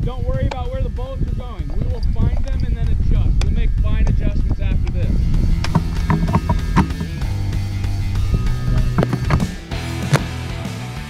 Don't worry about where the bullets are going. We will find them and then adjust. We'll make fine adjustments after this.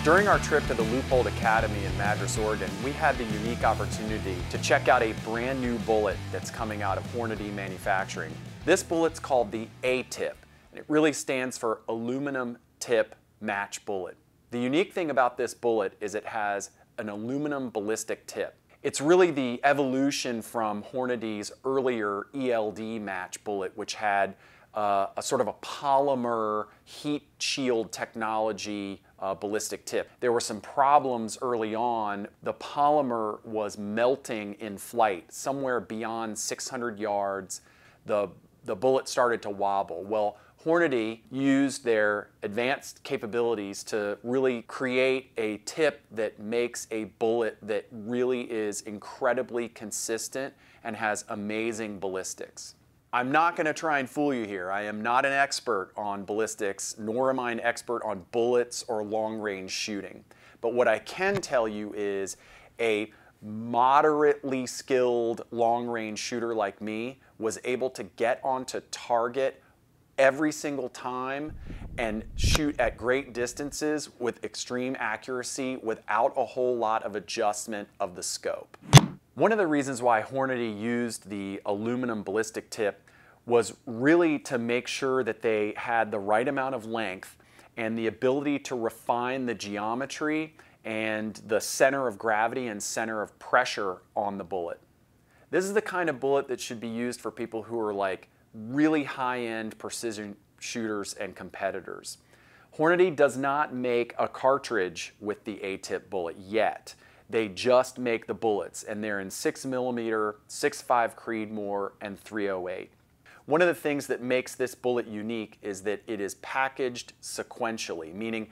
During our trip to the Leupold Academy in Madras, Oregon, we had the unique opportunity to check out a brand new bullet that's coming out of Hornady Manufacturing. This bullet's called the A-tip, and it really stands for Aluminum Tip Match Bullet. The unique thing about this bullet is it has an aluminum ballistic tip. It's really the evolution from Hornady's earlier ELD match bullet, which had a sort of a polymer heat shield technology ballistic tip. There were some problems early on. The polymer was melting in flight. Somewhere beyond 600 yards, the bullet started to wobble. Well, Hornady used their advanced capabilities to really create a tip that makes a bullet that really is incredibly consistent and has amazing ballistics. I'm not going to try and fool you here. I am not an expert on ballistics, nor am I an expert on bullets or long-range shooting. But what I can tell you is a moderately skilled long-range shooter like me was able to get onto target every single time and shoot at great distances with extreme accuracy without a whole lot of adjustment of the scope. One of the reasons why Hornady used the aluminum ballistic tip was really to make sure that they had the right amount of length and the ability to refine the geometry and the center of gravity and center of pressure on the bullet. This is the kind of bullet that should be used for people who are like really high-end precision shooters and competitors. Hornady does not make a cartridge with the A-tip bullet yet. They just make the bullets, and they're in 6mm, 6.5 Creedmoor, and 308. One of the things that makes this bullet unique is that it is packaged sequentially, meaning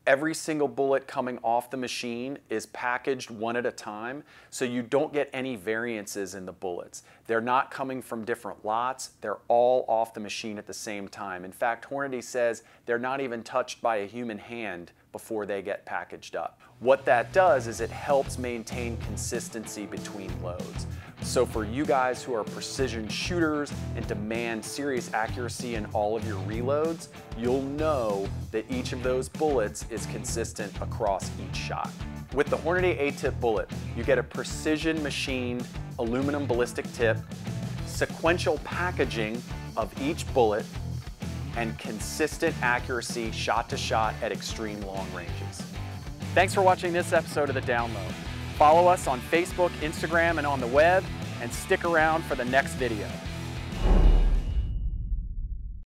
every single bullet coming off the machine is packaged one at a time, so you don't get any variances in the bullets. They're not coming from different lots, they're all off the machine at the same time. In fact, Hornady says they're not even touched by a human hand before they get packaged up. What that does is it helps maintain consistency between loads. So for you guys who are precision shooters and demand serious accuracy in all of your reloads, you'll know that each of those bullets is consistent across each shot. With the Hornady A-tip bullet, you get a precision machined aluminum ballistic tip, sequential packaging of each bullet, and consistent accuracy shot to shot at extreme long ranges. Thanks for watching this episode of The Download. Follow us on Facebook, Instagram, and on the web, and stick around for the next video.